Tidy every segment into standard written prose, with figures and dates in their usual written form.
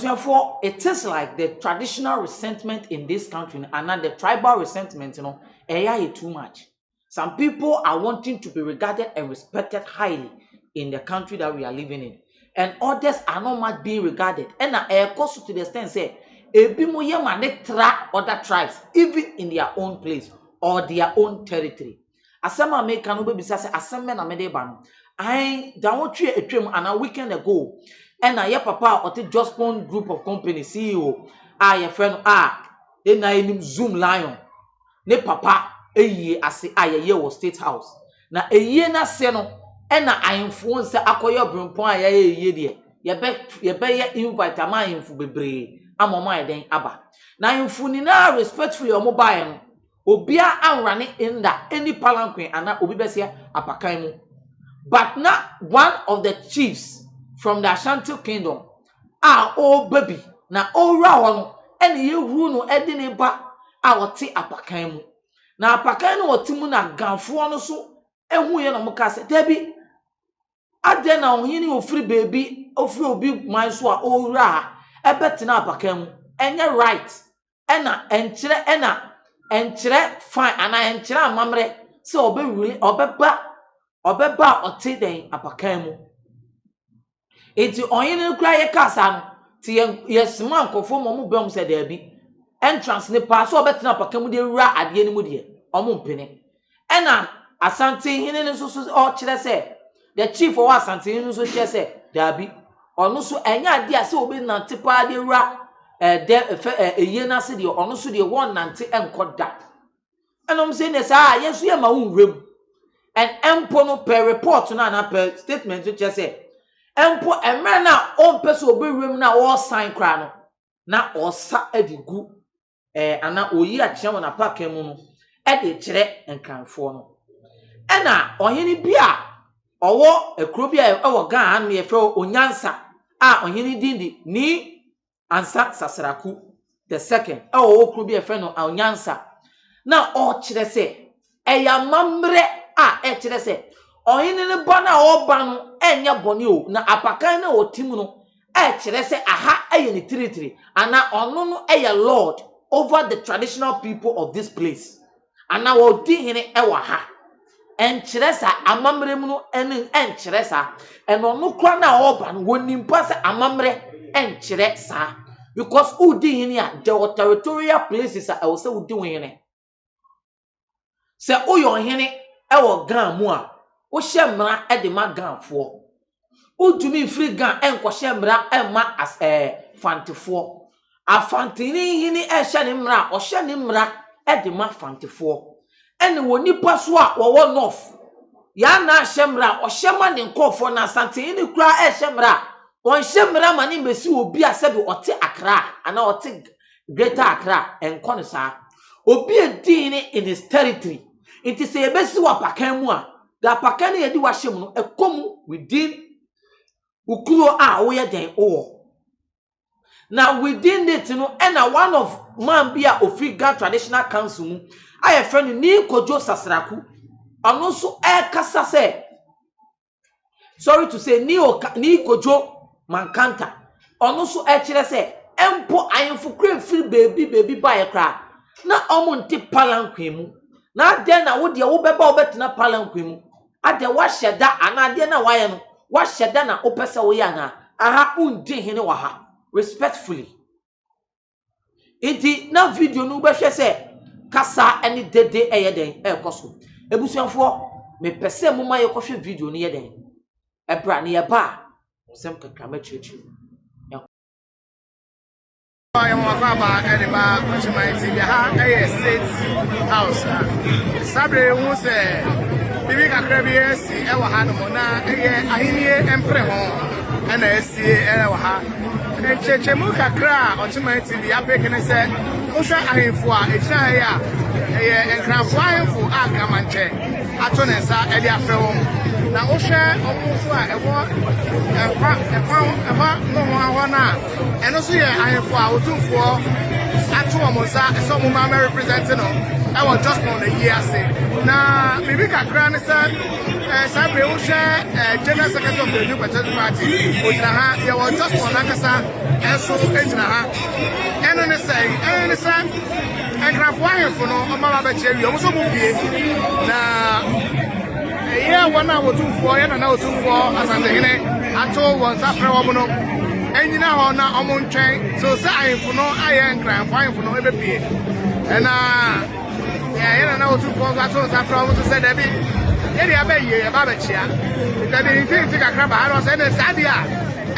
Therefore, it is like the traditional resentment in this country and not the tribal resentment, too much. Some people are wanting to be regarded and respected highly in the country that we are living in. And others are not much being regarded. And also to the extent say, other tribes, even in their own place or their own territory. Asama make no be say asama na mede ba no. I don't try a trim and a weekend ago. And I papa or the Jospong Group of Company CEO. I friend then I name Zoomlion. Ne papa ye ase ye was State House. Na ye na se no and I influence akoyo brimpon ye de. Ye be invite a man for bebre. Amoma den aba. Na infuni na respectfully or mobile. Obia and running in that any Palanquin and na obi besia apakan mu. But not one of the chiefs from the Ashanti kingdom oh baby na ora wono ene yehu no edine ba wote apakan mu na apakan no wote mu na ganfo no so ehu ye no muka se dabi ade na ohini ofiri baby ofiri obi man so a ora ebete na apakan mu enye right ena enkire fine ana enkire amamre se obewuli obeba ote den apakan mu. Enti onye kura ye kasa no ti yes man kofo mo bem se da bi entrance ne pa so obetena paka mu de wura ade ni mu de omo mpene ena Asante hine ne so o kire se the chief of Asante hine so kire se da bi ono so enya ade ase obi nante pa de wura eye na se de ono so de won nante enkoda enom se ne sa yesu ye ma wunrem and empo no per report na per statement so kire se empo emre na ompese obewrem na o sign kra no na osa adigu ana oyi akye wona paka mu no de kire enkanfo no ena ohini bia owo ekro bia ewo Ga no ye fe onyansa ohini dindi ni ansa sasraku the second ewo okro bia fe no onyansa na o kire se eya mamre kire se ohini ne bona oba no enya boni o na apakan na otim no kire se aha eye ni territory ana ono no lord over the traditional people of this place ana wo di hene ewa ha enkire sa amamre mu no enkire sa eno no kra na oba no wonimpa se amamre enkire sa because udi hene a the territorial places a wo se udi hene se oyo hene ewo Ga mu a wo hyemra de ma ganfo utumi free Ga enko hyemra ema as fantefo afantini hini hye ne mra o hye ne mra de ma fantefo ene woni paso a wo north ya na hyemra o hyema ne nkofo na Asante ni kura hyemra on hyemra mani mesi obi asebi ote Accra ana ote Greater Accra enko ne sa obi edin in his territory it is a besi wa pakan mu a da pakane yedi wa hyem no ekomu within ukuro wo ye den o na within it no na one of man bia ofi Ga traditional council mu aye friend ni kojo sasraku ono so kasa se sorry to say ni kojo mankanta ono so kire se empo ayemfo kra free baby ba ye kra na omo nti Palanquin mu na de na wo de wo beba obetena Palanquin mu ade wa hyeda ana de na waye no wa hyeda na opese wo ya na aha undi hene wa ha respectfully iti na video no behwe se kasa ani dede eyeden ekoso ebusuanfo me pese mo ma ye kohwe video no yeden ebra ne ye ba osem kakra ma chichi I am Baba Ediba TV. Ha State House. Sabre who say Bibi Kakra si e wa ha no na ahini empre ho na si e wa ha. Cheche mu kakra Ochimai TV apeke ne say Osha ahemfo a ehia enkrafo ahemfo a gamanche ato ne nsa e de afrɛ wɔn na ohwɛ ɔmo so a ɛwɔ ɛfa no ho ahɔ na ɛno so yɛ ahemfo a Otumfuo ato wɔn nsa ɛsɛ ɔmo ma represent no ɛwɔ Jospong na yie ase na bibi kakra ne sɛ sabe ohwɛ general secretary of the new patriotic party ogyina ha yɛwɔ Jospong n'akasa ɛnso egyina ha ɛno ne sɛ enkrafo ahemfo no ɔma ba bɛkyɛ wi ɔmo so mo bie na yeah, one hour two for and another 2 for Asante ato wɔn nsa frɛ wɔn no enyina hɔ na ɔmo ntwɛn so sɛ ahemfo no ayɛ nkran fo ahemfo no ebepie ɛna yɛn na otu for ato nsa frɛ wɔn so sɛ dabi yɛde abɛyie yɛba bɛkyia nti nti kakra ba ha sɛ ne sade a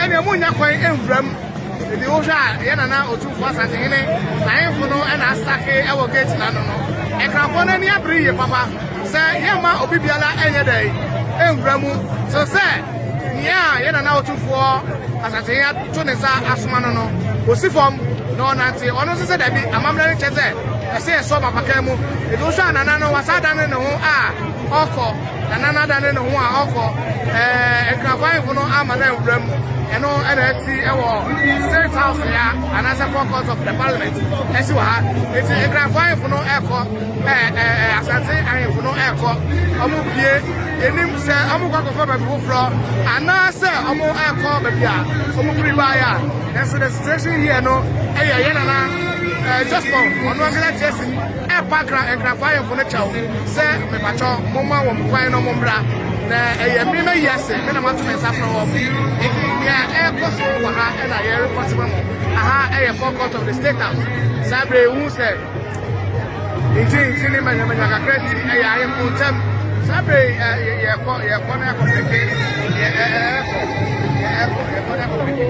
ɛna mu nya kwan enwuram ebi wo hwɛ a yɛn na otu for Asante na ahemfo no ɛna asake ɛwɔ gate na no ɛkranfo no ani abere yie papa sɛ yɛma obi biara ɛnyɛ dɛ enwura mu so sɛ nea yɛn na Otumfuo Asante to ne nsa asoma no osi fam na ɔnante ɔno nso sɛ dabi amammerɛ ne kyɛ sɛ ɛsɛ yɛsɔ papakan mu ebi nso anana no wasa dane ne ho a ɔkɔ nanana dane ne ho a ɔkɔ ɛkrafanfo no ama na enwura mu ɛno ɛna esi ɛwɔ State House ya anasa Court of the Parliament esi wɔ ha eti ɛkrafanfo no ɛkɔ Asante ahemfo no ɛkɔ ɔmo pie enim sɛ ɔmo kɔkɔfɔ baabi foforɔ anaasɛ ɔmo ɛkɔ baabi a ɔmo firi baayɛ a ɛso the situation here no ɛyɛ yɛ nana Jospong ɔno ankasa kyesi ɛpa ɛkrafa ahemfo no kyɛw sɛ mepatwɔ moma wɔ mo kwan no mo mbra na ɛyɛ mmemme yi ase me na mato me nsa frɛ wɔ mo eti nea ɛkɔ so wɔ ha ɛna yɛ report ma mo aha ɛyɛ Court of the State House saa bere ehu sɛ nti ni manya kakra si ɛyɛ ahemfo ntam saa bere yɛkɔ na yɛkɔ peke yɛkɔ na yɛkɔ peke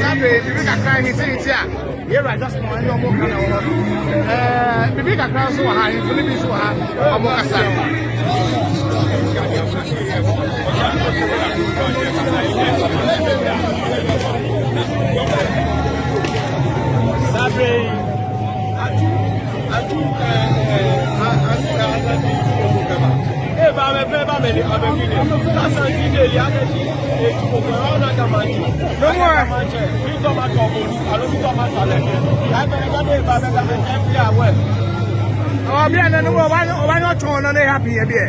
sabe bibi kakra hiti a yɛwura Jospong ɛne ɔmo ka na wɔ hɔ bibi kakra nso wɔ ha ahemfo no bi nso wɔ ha ɔmo kasa sabe atu ba me fe ba me ni abemi ni Asante de ya ke si etu ko na ka ma ji no mo mi to ma to mo alo mi to ma ta le ya be ga de ba me fi awe o bi ane no o ba no ton no ne happy e bi e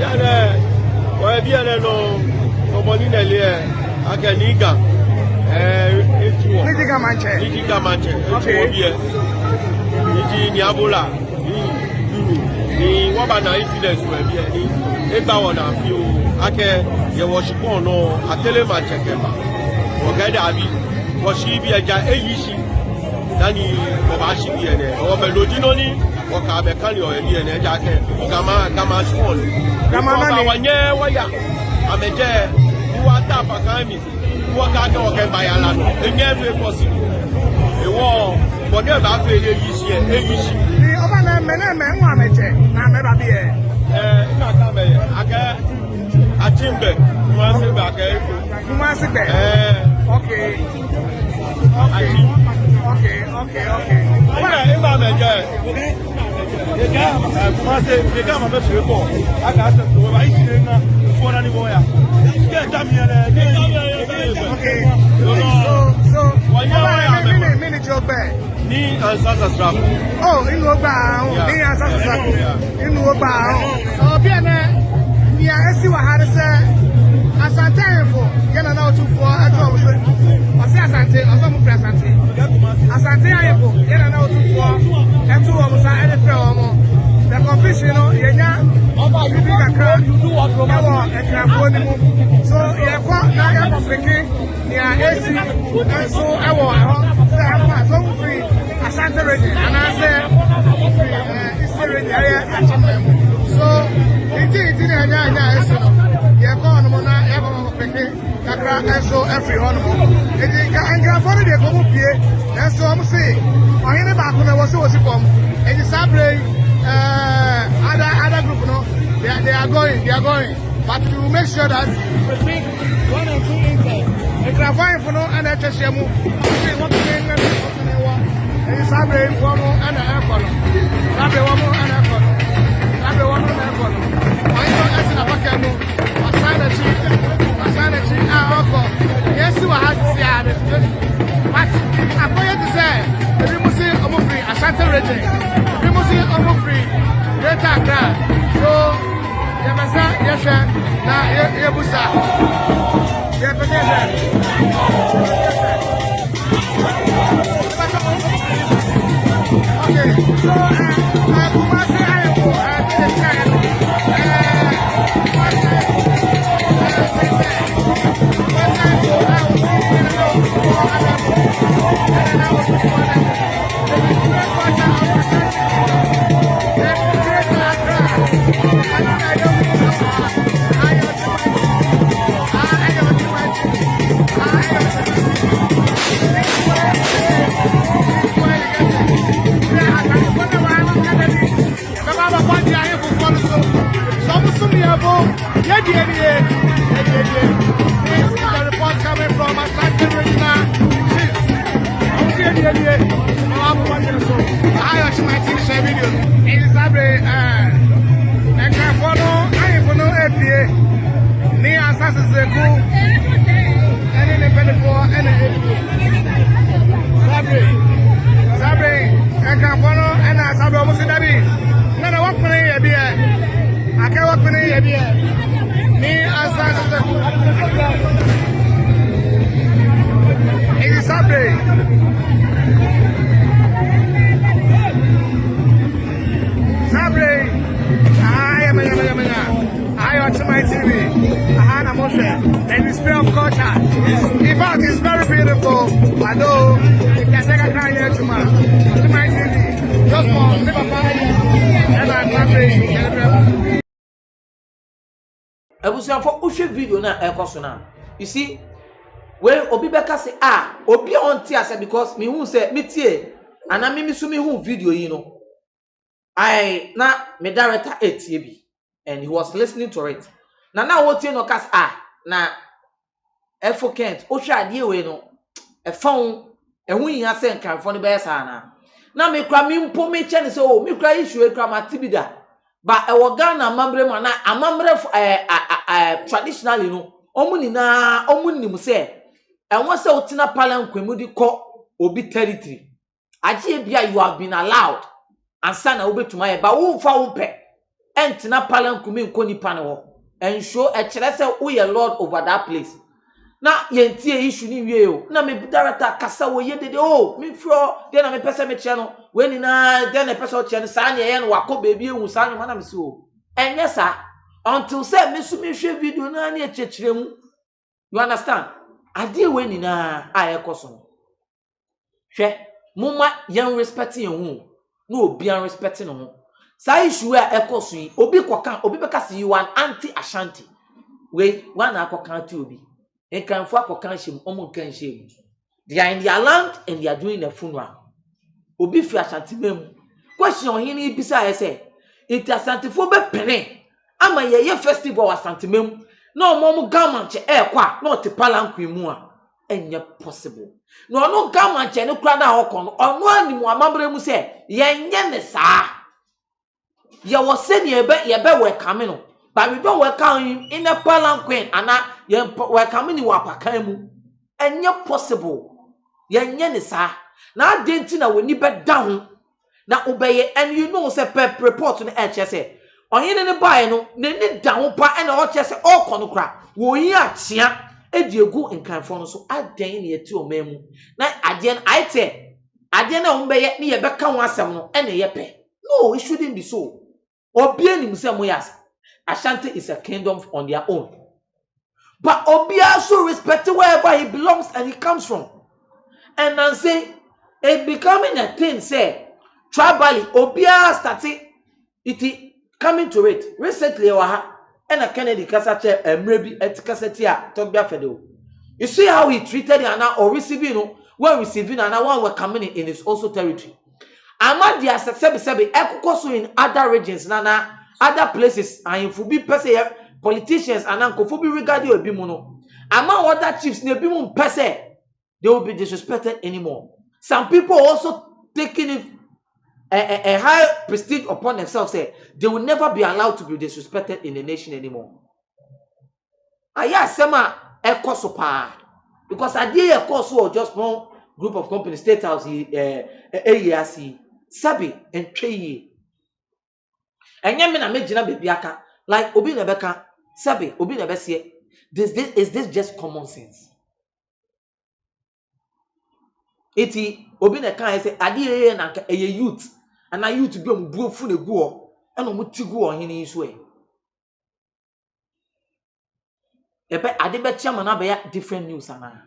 ya ne o bi ane no o mo ni ne le e aka ni ga etu o ni ga manche etu o bi e ni ni abola ni waba na incidents we bi ani egba wona fi o ake ye worshipon no atele ma chekeba o gada abi worship bi eja eyishi dani o ba shi bi ene o melody no ni o ka be kan yo bi ene eja ke gama spon gama na ni wanye waya ameje wa ta pakami wa ka ke o ke ba ya la no enye fe possible e wo bo ne ba fe eyishi ọba na mene nwa meje na meba bi e ina ka me aka achimbe nwa se ba ka eko nwa se be okay wala e ba meje nwa se de ka ma be fere ko aka asa so ba isi na fo na ni bo ya ke ta mi ele okay so mini job ni ansasa strap inu ogba ahun ni ansasa strap inu ogba ahun obi ene ni esi wa hare se Asante info yana na Otumfuo eto owo se Asante oso mu pre Asante info yana na Otumfuo eto owo sa ene pre omo the competition no yenya bibi kakra ewo ekrafo ni mu so yekwa na yekwa friki ni esi enso ewo eho se ewa so free Asante ready and I say it's ready so it's nya eso ye ko no mo na e ba mo peke kakra eso every one mo e di ka anga for de ko mo pie eso mo say ohene ba ko na wo si pom e di sabre ada are going. But we will make sure that we bring 1 or 2 inches. If you are going for no and a cheshemu, what to name them, and it's a brave one and a aircon. Sabe one more and a aircon. Sabe one more and a aircon. Why don't you ask a Bacamo? Asante, yes, you had to see but I'm going to say, we must see Omofri, Asante region. We must see Omofri, Greater Accra. So, Yamasa, Yasha, na Yabusa. Okay, so, Kumasi Ayoko, report coming from Attacking Regional Chief. I watch my TV share video. It is a can follow. I follow APA. Near Assassin's and in the 24 and Sabre, I can follow and I saw almost in the beat. No, what can I be? I can't walk in here. Me Asante. It is Sabre. I watch my TV. Hana Moshe. And the spirit of culture. In fact, it's very beautiful. Although, it can take a cry here to my TV. Just for Liverpool. And I'm happy. Ebusian for ushe video na ekoso na. You see, when obi beka say obi on tia say because me hu say me tie ana me so me hu video yi no. I na me director etie bi and he was listening to it. Na what you no kas na efo Kent o hwa ade we no e fon ehu yin ase nkanfo no be sa na me kra me mpo me che ne say o me kra issue e kra matibida ba e wo Ghana amambre ma na amambre traditionally no omunim say e won say otina Palanquin mu di ko obi territory agie bia you have been allowed ansa na obetuma e ba wo fa wo pe entina Palanquin me nko nipa ne ho ensho e kire say wo ye lord over that place na yentie issue ni wie o na me director kasa wo ye dede o me fro de na me pese me che no we ni na de na pese o che no sa na ye no wako baby ehu sa no na me se o enye sa until say me su me hwe video na na echechire mu you understand ade we ni na ayekoso hwe mumma yen respect yen hu na obi an respect no ho sa issue a ekoso yi obi kokan obi beka say you an anti Ashanti we one akokan ti obi en kan fo akokan him omo kan him they are in their land and they are doing a funeral obi fi Ashanti mem question ohini bisa say it Asante fo be pene ama ye festival Asante mem na omo government kwa na oti Palanquin mu a enye possible no no government ne kura na hokon no ono animu amambre mu say yenye ne saa ye wo se ne ye be welcome no but we don't welcome him in a Palanquin and ye welcome ni wapakan mu enye possible yenye ne saa na adenti na woni be down na obeye and you know say per report no say ohine ne bae no ne down pa and o che say all konokra wo yi atia ediegu nkanfo no so adan ne yeti o mamu na aden aite aden na umbeye ne ye beka ho asem no ene ye pe no it shouldn't be so obi anim say moyas Ashanti is a kingdom on their own but obi also respect wherever he belongs and he comes from and then say it becoming a thing say tribally obi started it coming to it recently and a Kennedy Kasache Mrebi etikasetia Togbia Fedo. You see how he treated Anna or receiving when receiving Anna one were coming in his also territory. Amadia Sebi ekukoso in other regions nana other places and if be per se politicians and uncle be regarding a bimuno. Among other chiefs near bimun per se, they will be disrespected anymore. Some people also taking it a high prestige upon themselves, say they will never be allowed to be disrespected in the nation anymore. Aya sema ekosopa because I did a course or just one group of companies state house AERC sabi and tree. And yet, I made Jina Biaka like Obi Nebeka sabi Obi Nebesie. This just common sense? Iti Obi Neka say Adi a youth and a youth be on blue full of go and on Mutigu on his way. Ade chairman abaya different news ana.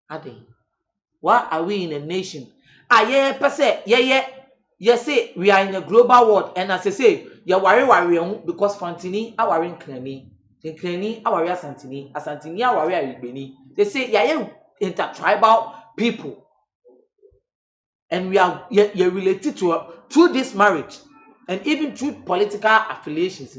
Ade. Why are we in a nation? Aye per se, yes say we are in a global world and as I say, ya worry because Fantini are worrying Kreni. In Kreni are worry Asantini are worry Beni. They say ya intertribal people. And we are related to through this marriage and even through political affiliations.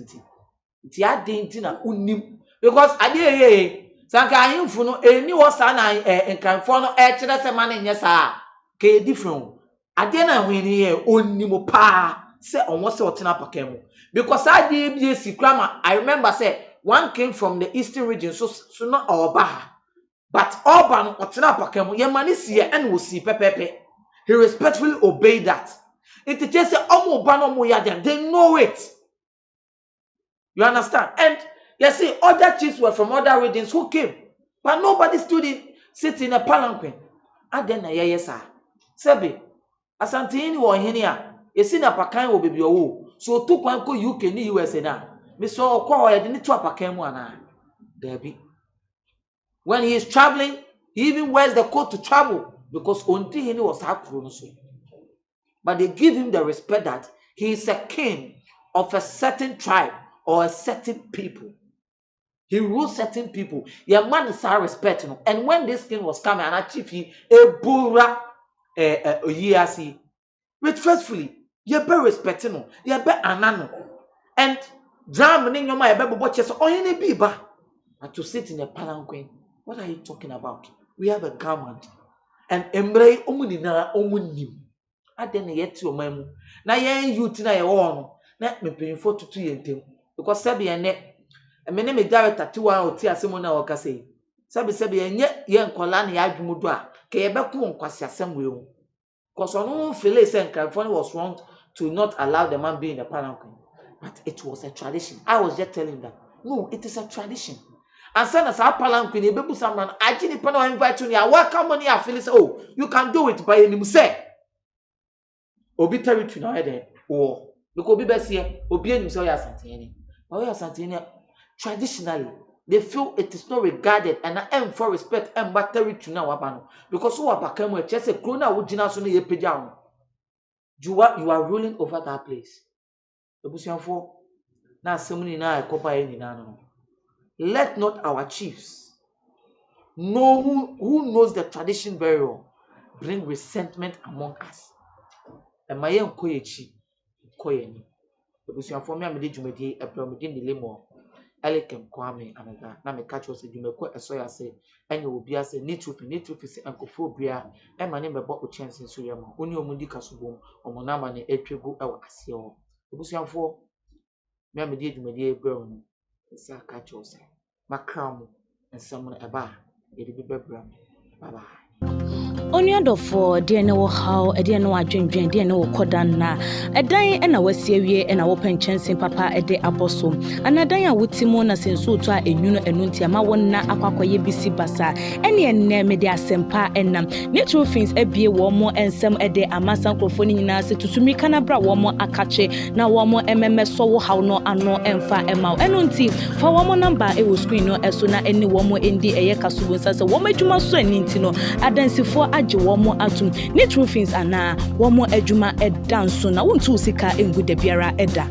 It's ya dintina unim because ade sanka ahimfu no eni wosa na enkanfo no kire se mane nyesa ke different ade na hwini ye onimo pa se onwo se otena pakam because ade bi sikrama. I remember say one came from the eastern region so no oba but oba no otena pakam ye mane sie and wo si pepepe. He respectfully obeyed that. It just say omo ba no mo ya they know it. You understand? And you see, other chiefs were from other regions who came, but nobody stood sitting in a palanquin. And then yes, sir. Sebi, Asante ni wo henia. You see na pakan wo baby owo. So to kwan ko UK ni USA na. Me so kwa ya de ni to pakan mu ana. Debi. When he is traveling, he even wears the coat to travel because onti he was akro so. But they give him the respect that he is a king of a certain tribe or a certain people. He rules certain people. Your man is our respect. And when this king was coming and achieve he a bura yeasi, respectfully, you be respecting you be anano. And drama in your mind, you be watches or any biba. And to sit in a palanquin, what are you talking about? We have a government. And embrace omunina omunim. I didn't yet to memu. Na yen youth na your own. Let me pay for 2 years. Because Sabi and net, and my name is director 2 hours, Simona or Cassay. Sabi and yet, young Colani Ajumudua, Kayabaku and Quasia Samuel. Because on all Phyllis and California was wrong to not allow the man be in the palanquin. But it was a tradition. I was just telling that. No, it is a tradition. And son as our palanquin, a baby someone, I didn't invite you. I welcome money. I feel oh, you can do it by any mistake. Obi territory now, or because Obi Bessie, Obi and Asante. Asante, traditionally, they feel it is not regarded and I am for respect and battery to now abano. Because who are Bakamo, just a crona would dinner soon a pigeon. You are ruling over that place. The Bussian for now, somebody now a copper any nano. Let not our chiefs know who knows the tradition very well bring resentment among us. And my young koyechi koyeni. The Bussian for me, I'm the a promedian dilemma. Elekem kwame anaga na me catch us edwumako esoya say anya obi ase need truth is ankophobia e ma ne mebo o chance so yema oni omudi kasobom omona ma ne etwegu e wa ase ho obusuanfo me amedi edwumadi ebrɛ no se catch us makram ensam no eba e de bebra bye bye. Onyadofo de ne wo haw de ne wo adwendwen de ne wo kodan na edan e na wasiewie e na wo penchensen papa e de aboso anadan a wotimo na senso to a enwuno enunti ama wonna akwakoye bisi basa ene enne me de asempa enam ne true things ebie wo mo ensem e de amasan krofo ni nyina se tutumi kana bra wo mo akache na wo mo ememe so wo haw no ano emfa ema enunti fa wo mo number e wo screen no eso na ene wo mo endi eye kasubo sase wo madwuma so aninti no adansifo womo atum ne true things ana womo adwuma edanso na wontu sika engu da biara eda